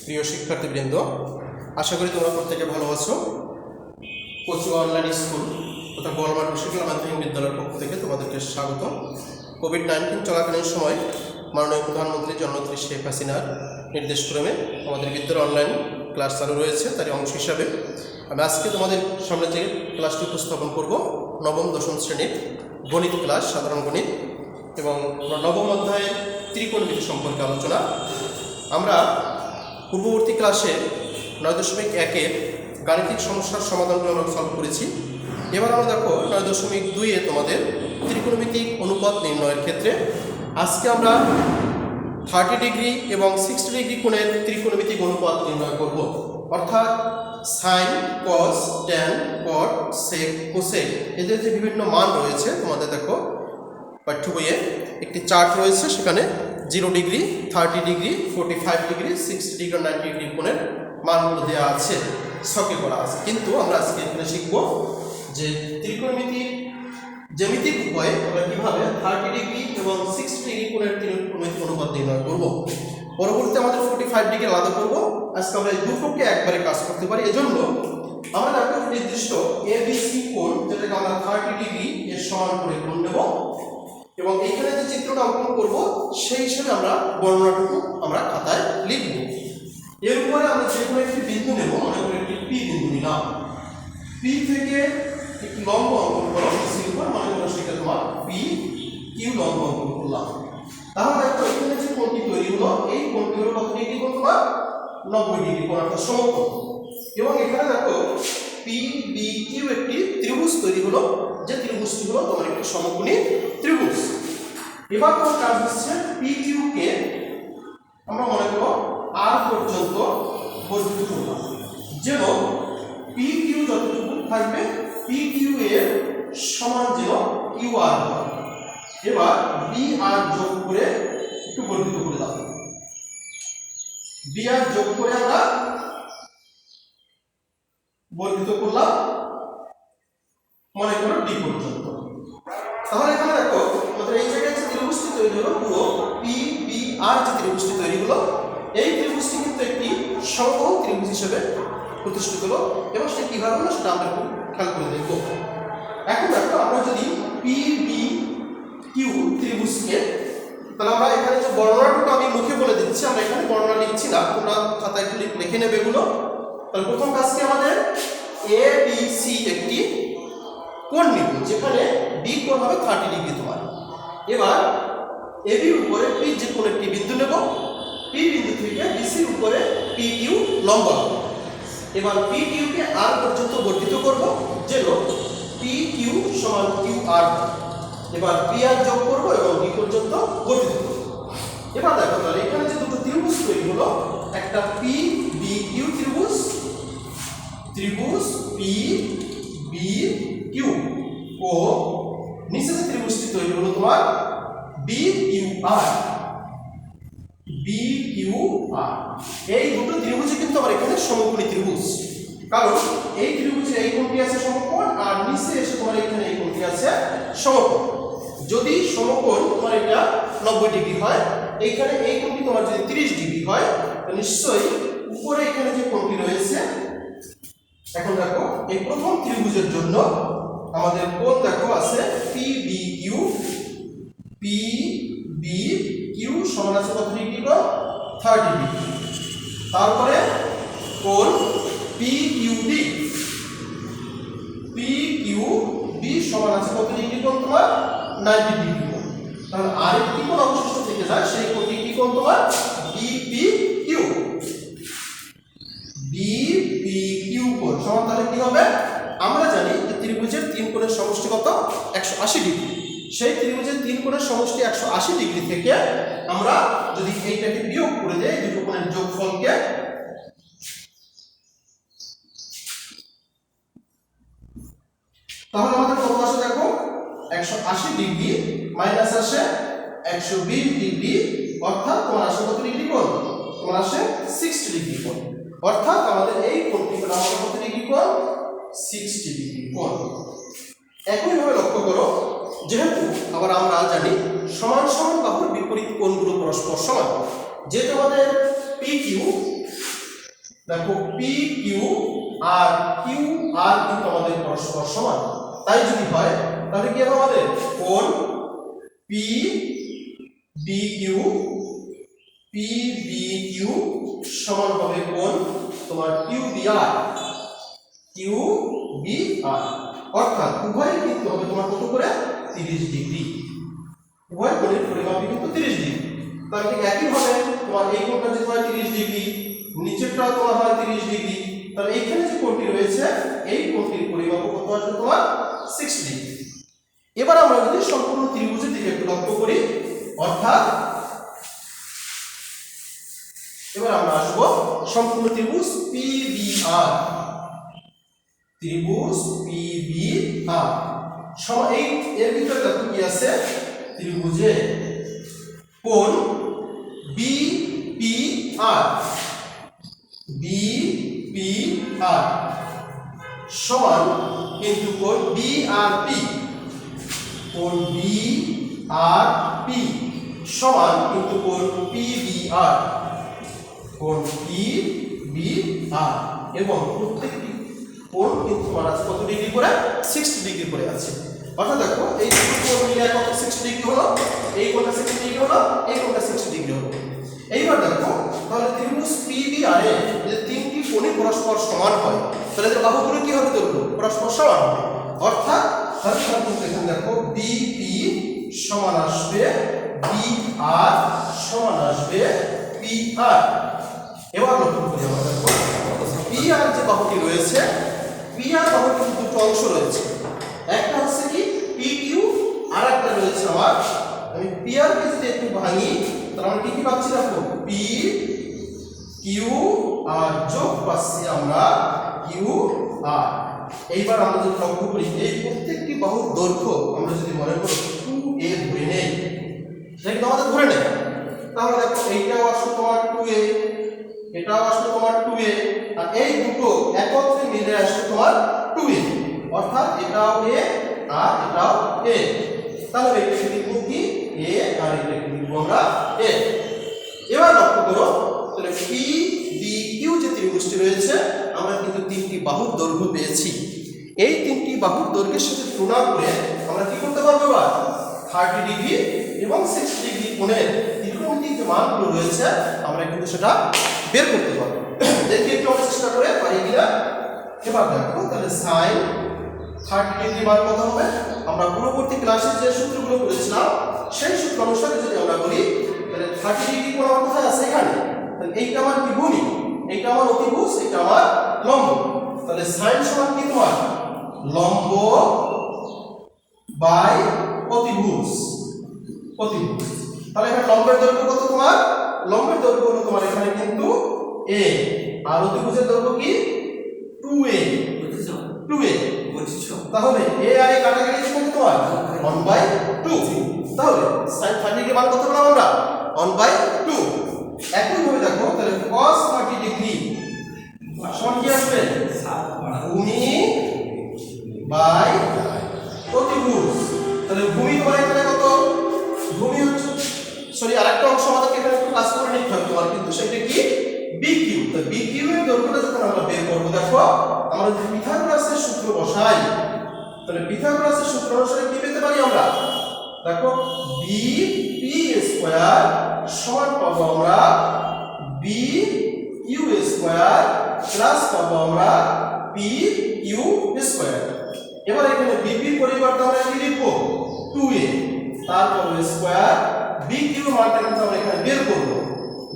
প্রিয় শিক্ষার্থীবৃন্দ, আশা করি তোমরা প্রত্যেকে ভালো আছো। কচুয়া অনলাইন স্কুল তথা গোয়ালমার বসিরহাট মাধ্যমিক বিদ্যালয়ের পক্ষ থেকে তোমাদেরকে স্বাগত। কোভিড-19 চলাকালীন সময় মাননীয় প্রধানমন্ত্রী জননেত্রী শেখ হাসিনার নির্দেশক্রমে আমাদের বিদ্যালয় অনলাইন ক্লাস চালু রয়েছে। তারই অংশ হিসাবে আমি আজকে তোমাদের সামনে যে ক্লাসটি উপস্থাপন করব নবম দশম শ্রেণীর গণিত ক্লাস, সাধারণ গণিত এবং নবম অধ্যায়ের ত্রিকোণমিতি সম্পর্কে আলোচনা। আমরা পূর্ববর্তী ক্লাসে 9.1-এর গাণিতিক সমস্যার সমাধানগুলো আমরা সলভ করেছি। এবার আমরা দেখো 9.2-এ তোমাদের ত্রিকোণমিতিক অনুপাত নির্ণয়ের ক্ষেত্রে আজকে আমরা 30 ডিগ্রি এবং 60 ডিগ্রি কোণের ত্রিকোণমিতিক অনুপাত নির্ণয় করব। অর্থাৎ সাইন, কস, ট্যান, কট, সেক, কোসেক এদের যে বিভিন্ন মান রয়েছে তোমাদের দেখো পাঠ্য বইয়ে একটি চার্ট রয়েছে, সেখানে 0 degree, 30 degree, 45 degree, 60 degree, 90 degree কোণের মানগুলো দেওয়া আছে, ছকে করা আছে। কিন্তু আমরা আজকে এখানে শিখব যে ত্রিকোণমিতির জ্যামিতিক উপায়ে আমরা কীভাবে 30 ডিগ্রি এবং 60 ডিগ্রি কোণের ত্রিকোণমিতিক অনুপাত নির্ণয় করব। পরবর্তীতে আমাদের 45 ডিগ্রি আলাদা করব। আজকে আমরা এই দুটোকে একবারে কাজ করতে পারি। এজন্য আমরা দেখো নির্দিষ্ট ABC কোণ, যেটাকে আমরা 30 ডিগ্রি এর সমান করে কোণ নেব এবং এইখানে যে চিত্রটা অঙ্কন করব সেই হিসেবে আমরা বর্ণনাটুকু আমরা খাতায় লিখব। এর উপরে আমরা যে কোনো একটি বিন্দু নেব, মনে করি একটি পি বিন্দু নিলাম। পি থেকে একটি লম্ব অঙ্কন করো, সির উপর মনে করো সেটা তোমার পি কিউ লম্ব অঙ্কন করলাম। তাহলে দেখো এখানে যে কোণটি তৈরি হলো, এই কোণটি হলো কত ডিগ্রি কোণ? তোমার 90 ডিগ্রি কোণ, অর্থাৎ সমকোণ। এবং এখানে দেখো পি বি কিউ একটি ত্রিভুজ তৈরি হলো, যে ত্রিভুজটি হলো তোমার একটি সমকোণী ত্রিভুজ। এবার তোমার কাজ হচ্ছে পি কিউ কে আমরা মনে করো আর পর্যন্ত বর্ধিত করলাম, যেন পি কিউ যতটুকু থাকবে পি কিউ এর সমান যেন কিউ আর হয়। এবার বি আর যোগ করে একটু বর্ধিত করে দাও। বি আর যোগ করে আমরা বর্ধিত করলাম মনে করো ডি পর্যন্ত। তাহলে এখানে দেখো আমাদের এই জায়গায় যে ত্রিভুজটি তৈরি হলো, পুরো পি বি আর যে ত্রিভুজটি তৈরি হলো, এই ত্রিভুজটি কিন্তু একটি সমবাহু ত্রিভুজ হিসেবে প্রতিষ্ঠিত হলো। এবং সেটা কীভাবে হলো সেটা আমরা একটু খেয়াল করে দেখব। এখন দেখো আমরা যদি পি বি কিউ ত্রিভুজকে, তাহলে আমরা এখানে যে বর্ণনাটুকু আমি মুখে বলে দিচ্ছি, আমরা এখানে বর্ণনা লিখছি না, তোমরা খাতায় একটু লিখে নেবে এগুলো। তাহলে প্রথম কাজটি আমাদের এ বি সি একটি কোণ নিব, যেখানে বি কোণ হবে 30 ডিগ্রি তোমার। এবার এ বির উপরে পি যে কোণ একটি বিন্দু নেব, পি বিন্দু থেকে বিসির উপরে পি কিউ লম্ব। এবার পি কিউ কে আর পর্যন্ত বর্ধিত করব, যেন পি কিউ সমান কিউ আর। এবার পি আর যোগ করব এবং ডি পর্যন্ত বর্ধিত করব। এবার দেখো তাহলে এখানে যে দুটো ত্রিভুজ তৈরি হলো, একটা পি বি কিউ ত্রিভুজ, ত্রিভুজ পি বি কিউ, ও নিচে যে ত্রিভুজটি তৈরি হলো তোমার B Q R, B Q R. এই দুটো ত্রিভুজই কিন্তু আমার এখানে সমকোণী ত্রিভুজ, কারণ এই ত্রিভুজের এই কোণটি আছে সমকোণ, আর নিচে এসে তোমার এখানে এই কোণটি আছে সমকোণ। যদি সমকোণ তোমার এটা 90 ডিগ্রি হয়, এইখানে এই কোণটি তোমার যদি 30 ডিগ্রি হয়, নিশ্চয়ই উপরে এখানে যে কোণটি রয়েছে, এখন দেখো এই প্রথম ত্রিভুজের জন্য আমাদের কোণ দেখো আছে P B Q, P B Q সমান আছে কত ডিগ্রি? 30 ডিগ্রি। তারপরে কোণ P Q D, P Q D সমান আছে কত ডিগ্রি কোণ? তোমার 90 ডিগ্রি কোণ। তাহলে আরেকটি কোণ অবশিষ্ট থেকে যায়, সেই কোণটি কি কোণ? তোমার B P Q, B P Q কোণ সমান তাহলে কি হবে? আমরা জানি যে ত্রিভুজের 3 কোণের সমষ্টি কত? 180 ডিগ্রি। সেই ত্রিভুজের 3 কোণের সমষ্টি 180 ডিগ্রি থেকে আমরা যদি এইটাকে বিয়োগ করে দেই, দুটো কোণের যোগফলকে, তাহলে আমাদের কত আসে দেখো? 180 ডিগ্রি মাইনাস আসে 120 ডিগ্রি, অর্থাৎ তোমার আসে কত ডিগ্রি কোণ? তোমার আসে 60 ডিগ্রি কোণ। অর্থাৎ আমাদের এই কোণটি হলো আমাদের কত ডিগ্রি কোণ? 60 ডিগ্রি কোণ। একইভাবে লক্ষ্য করো, যেহেতু আবার আমরা জানি সমান সমান বাহুর বিপরীত কোণগুলো পরস্পর সমান, যেহেতু আমাদের পি কিউ দেখো P Q R Q R কিন্তু আমাদের পরস্পর সমান, তাই যদি হয় তাহলে কি হবে আমাদের কোণ পি বি কিউ সমান হবে কোণ তোমার কিউ বি আর, অর্থাৎ উভয় কিন্তু হবে তোমার কত করে 30 ডিগ্রি, উভয় কোণের পরিমাপই কিন্তু 30 ডিগ্রি। তাহলে ঠিক একইভাবে তোমার এই কোণটা যদি হয় 30 ডিগ্রি, নিচেরটাও তোমার হয় 30 ডিগ্রি, তাহলে এইখানে যে কোণটি রয়েছে এই কোণটির পরিমাপ কত আসবে তোমার 60 ডিগ্রি। এবার আমরা যদি সম্পূর্ণ ত্রিভুজের দিকে একটু লক্ষ্য করি, অর্থাৎ এবার আমরা আসব সম্পূর্ণ ত্রিভুজ পিবিআর, এই এর ভিতরে দেখো কি আছে, ত্রিভুজে কোণ বিপিআর সমান কিন্তু কোণ বিআরপি, কোণ বিআরপি সমান কিন্তু কোণ পিবিআর, কোণ পিবিআর, এবং প্রত্যেকটি কোণ কিন্তু তোমার আছে কত ডিগ্রি করে 60 ডিগ্রি করে আছে। অর্থাৎ দেখো এই দুটো কোণ মিলে কত 60 ডিগ্রি হলো, এই কোণটা 60 ডিগ্রি হলো, এই কোণটা 60 ডিগ্রি হলো। এইবার দেখো তাহলে ত্রিভুজ পিবিআর এর যে তিনটি কোণই পরস্পর সমান হয় তাহলে এর বাহুগুলো কি হবে, দৈর্ঘ্য পরস্পর সমান হবে। অর্থাৎ তাহলে এখানে দেখো বিপি সমান আসবে বিআর সমান আসবে পিআর। এবার লক্ষ্য করি আমরা দেখো পিআর যে বাহুটি রয়েছে, পিআর বাহুর কিন্তু দুটো অংশ রয়েছে, একটা হচ্ছে কি পি কিউ আর একটা রয়েছে আমার, আমি পিআর কে যদি একটু ভাঙি তাহলে আমরা কি পাচ্ছি দেখো পি কিউ আর যোগ পাচ্ছি আমরা কিউ আর। এইবার আমরা যদি লক্ষ্য করি এই প্রত্যেকটি বাহুর দৈর্ঘ্য আমরা যদি মনে করি 2a ধরে নেই, সেটা কিন্তু আমাদের ধরে নেই, তাহলে দেখো এইটাও আসলে তোমার 2a, এটাও আসলে তোমার 2a, আর এই দুটো একত্রে মিলে আসলে তোমার 2a, অর্থাৎ এটাও a আর এটাও a, তাহলে এটাকে লিখব কি a আর এটাকে লিখব আমরা a। এবার লক্ষ্য করো তাহলে পি বি কিউ যে ত্রিভুজটি রয়েছে আমরা কিন্তু তিনটি বাহুর দৈর্ঘ্য পেয়েছি, এই তিনটি বাহুর দৈর্ঘ্যের সাথে তুলনা করে আমরা কি করতে পারবো, এবার 30 ডিগ্রি এবং 60 ডিগ্রি কোণের ত্রিকোণমিতিক যে মানগুলো রয়েছে আমরা কিন্তু সেটা বের করতে পারবো। দেখি একটু আমরা চেষ্টা করে পারি কিনা। এবার দেখো তাহলে sin 30 ডিগ্রি মান কত হবে, আমরা পূর্ববর্তী ক্লাসে যে সূত্রগুলো করেছিলাম সেই সূত্র অনুসারে যদি আমরা বলি তাহলে 30 ডিগ্রি কোণ আমার কোথায় আছে, এখানে, তাহলে এইটা আমার কি ভূমি, এইটা আমার অতিভুজ, এটা আমার লম্ব, তাহলে sin সমান কি তোমার লম্ব বাই অতিভুজ, তাহলে এখানে লম্বের দৈর্ঘ্য কত তোমার, লম্বের দৈর্ঘ্য হলো তোমার এখানে কিন্তু a, আর অতিভুজের দৈর্ঘ্য কি 2a, তাহলে a আর a কাটাকাটি কত তোমার 1/2, তাহলে sin 30 ডিগ্রি মান কত পেলাম আমরা 1/2। একইভাবে দেখো তাহলে cos 30 ডিগ্রি সমান কি আসবে ভূমি বাই অতিভুজ, তাহলে ভূমি তোমার এখানে কত, ভূমি হচ্ছে সরি আরেকটা অংশ আমাদেরকে এখানে একটু ক্লাস করে নিতে হবে তোমার, কিন্তু সেটা কি BQ, তো BQ এর দৈর্ঘ্যটা যখন আমরা বের করব দেখো আমরা যদি পিথাগোরাসের সূত্র বসাই তাহলে পিথাগোরাসের সূত্র অনুসারে কি পেতে পারি আমরা, দেখো BP স্কয়ার সমান পাবো আমরা BQ স্কয়ার প্লাস পাবো আমরা PQ স্কয়ার। এবার এখানে BP এর পরিবর্তে আমরা কি লিখব 2a, তারপর স্কয়ার BQ মানটা কিন্তু আমরা এখানে বের করব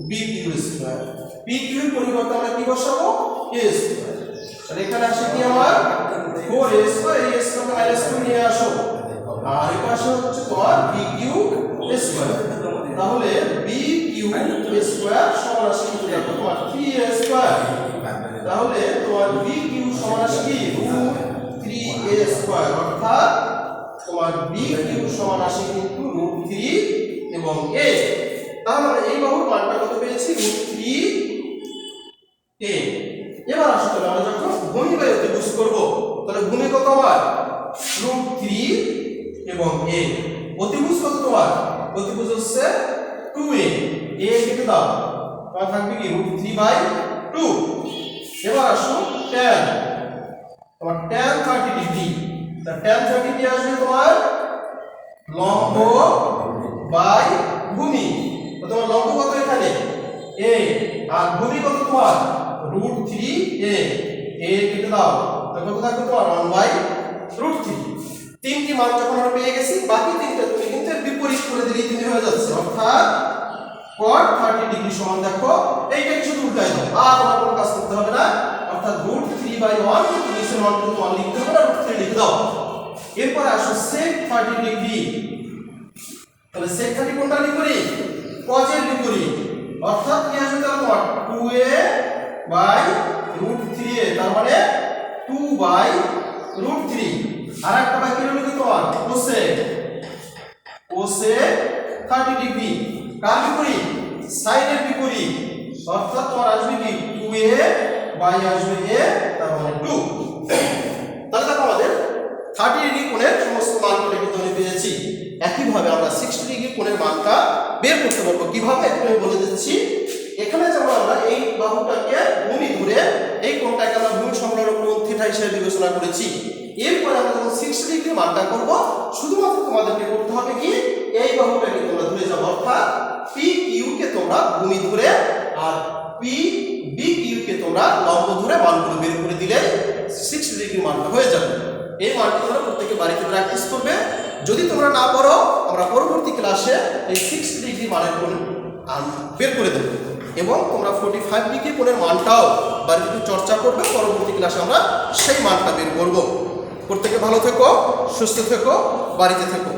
BQ স্কয়ার, PQ এর পরিবর্তে আমরা কি বসাবো a স্কয়ার, তাহলে এখানে আসে কি আমার 4a square, a square minus 2 নিয়ে আসো, আর এই পাশে হচ্ছে তোমার BQ স্কয়ার, তাহলে BQ স্কয়ার সমান আসে কি দেখো তোমার 3a স্কয়ার, তাহলে তোমার BQ সমান আসে কি √3a স্কয়ার, অর্থাৎ তোমার BQ সমান আসে কিন্তু √3 এবং a, তাহলে এই বাহুর মানটা কত পেয়েছি √3a। এবার আসলে আমরা যখন ভূমি বাই অতিভুজ করব তাহলে ভূমি কত আমার √3 এবং a, অতিভুজ কত তোমার, অতিভুজ হচ্ছে 2a, a কেটে দাও তাহলে থাকবে কি √3/2, এবার আসো tan, তোমার tan 30 ডিগ্রি, তা tan 30 কি আসবে তোমার লম্ব বাই ভূমি, তো তোমার লম্ব কত এখানে a, আর ভূমি কত তোমার √3a, a কেটে দাও, তো কত থাকবে তোমার 1/√3। তিনটি মান যখন আমরা পেয়ে গেছি, বাকি তিনটা তুমি কিন্তু এর বিপরীত করে দিলেই তুমি হয়ে যাচ্ছে, অর্থাৎ cot 30 ডিগ্রি সমান দেখো এইটাকে শুধু উল্টাই দাও, আর তোমার কোনো কাজ করতে হবে না, অর্থাৎ √3/1 তুমি নিচের মানগুলো তোমার লিখতে হবে না, √3 লিখে দাও। এরপর আসো sec 30 ডিগ্রি, তাহলে sec 30 কোনটা বিপরীত cos এর বিপরীত, অর্থাৎ কি আসবে তাহলে তোমার 2a/√3a, তার মানে 2/√3। আর একটা বাকি রইল কি তোমার cosec 30 ডিগ্রি, কার বিপরীত sin এর বিপরীত, অর্থাৎ তোমার আসবে কি 2a/আসবে a, তার মানে 2। তাহলে দেখো আমাদের 30 ডিগ্রি কোণের সমস্ত মানগুলো কিন্তু আমি পেয়েছি। একইভাবে আমরা 60 ডিগ্রি কোণের মানটা বের করতে পারবো কিভাবে আমি বলে দিচ্ছি। এখানে যেমন আমরা এই বাহুটাকে ভূমি ধরে এই কোণটাকে আমরা ভূমি সংলগ্ন কোণ থিটা হিসেবে বিবেচনা করেছি। এরপরে আমরা যখন 60 ডিগ্রি মানটা করব, শুধুমাত্র তোমাদেরকে করতে হবে কি এই বাহুটাকে তোমরা ধরে যাও, অর্থাৎ PQ কে তোমরা ভূমি ধরে আর PBQ কে তোমরা লম্ব ধরে মানগুলো বের করে দিলে 60 ডিগ্রি মানটা হয়ে যাবে। এই মানটি তোমরা প্রত্যেকে বাড়িতে প্র্যাকটিস করবে। যদি তোমরা না পারো, আমরা পরবর্তী ক্লাসে এই 60 ডিগ্রি মানের কোণ বের করে দেবো এবং তোমরা 45 ডিগ্রি কোণের মানটাও বাড়িতে চর্চা করবে। পরবর্তী ক্লাসে আমরা সেই মানটা বের করব। প্রত্যেকে ভালো থেকো, সুস্থ থেকো, বাড়িতে থেকো।